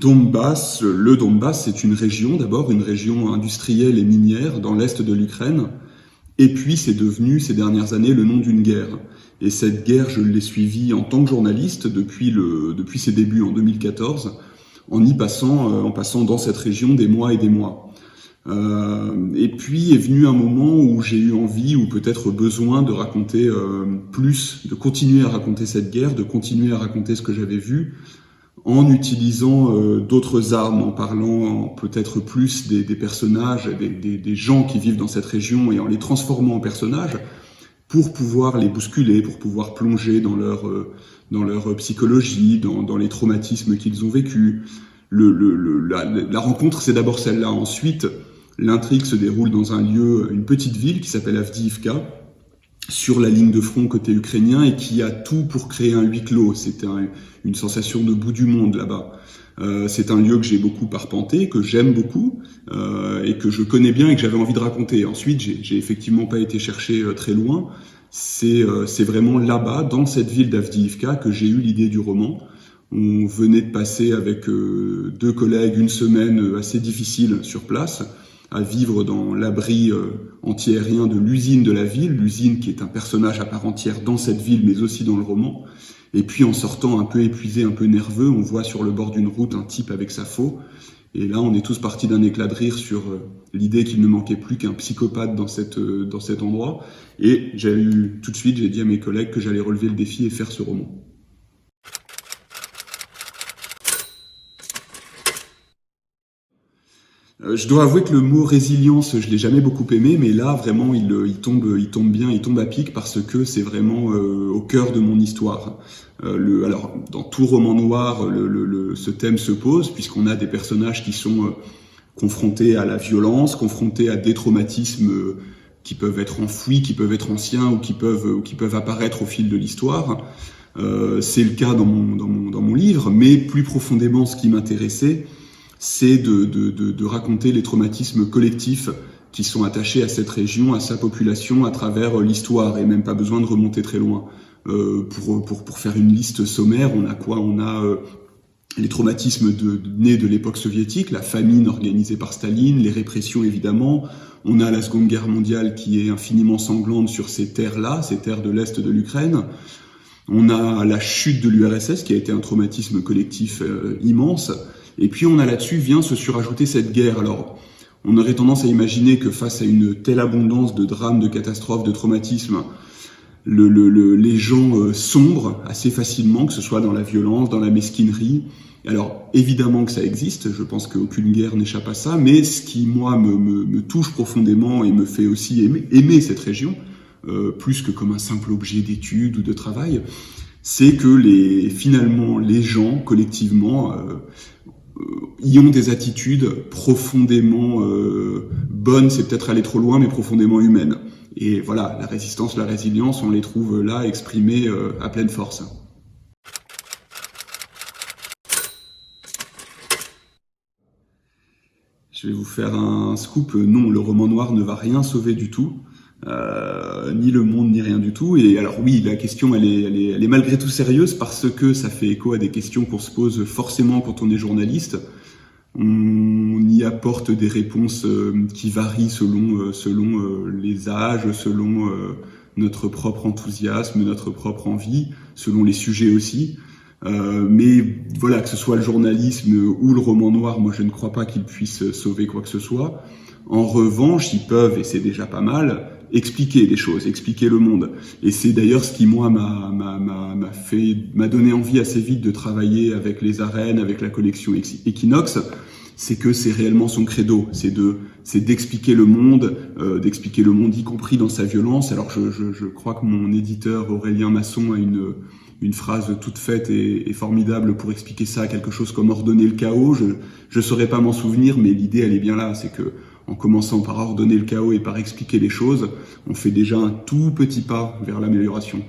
Donbass, le Donbass, c'est une région, d'abord une région industrielle et minière dans l'est de l'Ukraine, et puis c'est devenu ces dernières années le nom d'une guerre. Et cette guerre, je l'ai suivie en tant que journaliste depuis ses débuts en 2014, en passant dans cette région des mois et des mois. Et puis est venu un moment où j'ai eu envie, ou peut-être besoin de raconter plus, de continuer à raconter cette guerre, de continuer à raconter ce que j'avais vu, en utilisant d'autres armes, en parlant peut-être plus des personnages, des gens qui vivent dans cette région, et en les transformant en personnages, pour pouvoir les bousculer, pour pouvoir plonger dans leur psychologie, dans les traumatismes qu'ils ont vécus. La rencontre, c'est d'abord celle-là. Ensuite, l'intrigue se déroule dans une petite ville qui s'appelle Avdiivka, sur la ligne de front côté ukrainien, et qui a tout pour créer un huis clos. C'était une sensation de bout du monde là-bas. C'est un lieu que j'ai beaucoup arpenté, que j'aime beaucoup, et que je connais bien et que j'avais envie de raconter. Ensuite, j'ai effectivement pas été chercher très loin. C'est vraiment là-bas, dans cette ville d'Avdiivka, que j'ai eu l'idée du roman. On venait de passer avec deux collègues une semaine assez difficile sur place, à vivre dans l'abri antiaérien de l'usine de la ville, l'usine qui est un personnage à part entière dans cette ville, mais aussi dans le roman. Et puis en sortant un peu épuisé, un peu nerveux, on voit sur le bord d'une route un type avec sa faux. Et là, on est tous partis d'un éclat de rire sur l'idée qu'il ne manquait plus qu'un psychopathe dans cet endroit. Et tout de suite, j'ai dit à mes collègues que j'allais relever le défi et faire ce roman. Je dois avouer que le mot résilience, je l'ai jamais beaucoup aimé, mais là vraiment il tombe bien, il tombe à pic, parce que c'est vraiment au cœur de mon histoire. Alors dans tout roman noir, ce thème se pose, puisqu'on a des personnages qui sont confrontés à la violence, confrontés à des traumatismes qui peuvent être enfouis, qui peuvent être anciens, ou qui peuvent apparaître au fil de l'histoire. C'est le cas dans mon livre, mais plus profondément, ce qui m'intéressait, c'est de raconter les traumatismes collectifs qui sont attachés à cette région, à sa population, à travers l'histoire, et même pas besoin de remonter très loin. Pour faire une liste sommaire, on a quoi? On a les traumatismes nés de l'époque soviétique, la famine organisée par Staline, les répressions évidemment. On a la Seconde Guerre mondiale qui est infiniment sanglante sur ces terres-là, ces terres de l'Est de l'Ukraine. On a la chute de l'URSS qui a été un traumatisme collectif immense. Et puis on a là-dessus vient se surajouter cette guerre. Alors, on aurait tendance à imaginer que face à une telle abondance de drames, de catastrophes, de traumatismes, les gens sombrent assez facilement, que ce soit dans la violence, dans la mesquinerie. Alors, évidemment que ça existe, je pense qu'aucune guerre n'échappe à ça, mais ce qui, moi, me touche profondément et me fait aussi aimer cette région, plus que comme un simple objet d'étude ou de travail, c'est que finalement, les gens, collectivement, y ont des attitudes profondément bonnes, c'est peut-être aller trop loin, mais profondément humaines. Et voilà, la résistance, la résilience, on les trouve là exprimées à pleine force. Je vais vous faire un scoop. Non, le roman noir ne va rien sauver du tout. Ni le monde, ni rien du tout. Et alors oui, la question, elle est malgré tout sérieuse, parce que ça fait écho à des questions qu'on se pose forcément quand on est journaliste. On y apporte des réponses qui varient selon les âges, selon notre propre enthousiasme, notre propre envie, selon les sujets aussi. Mais voilà, que ce soit le journalisme ou le roman noir, moi je ne crois pas qu'ils puissent sauver quoi que ce soit. En revanche, ils peuvent, et c'est déjà pas mal, expliquer des choses, expliquer le monde. Et c'est d'ailleurs ce qui, moi, m'a donné envie assez vite de travailler avec les arènes, avec la collection Equinox, c'est que c'est réellement son credo, c'est d'expliquer le monde, y compris dans sa violence. Alors je crois que mon éditeur Aurélien Masson a une phrase toute faite et formidable pour expliquer ça, quelque chose comme ordonner le chaos. Je saurais pas m'en souvenir, mais l'idée elle est bien là, c'est que en commençant par ordonner le chaos et par expliquer les choses, on fait déjà un tout petit pas vers l'amélioration.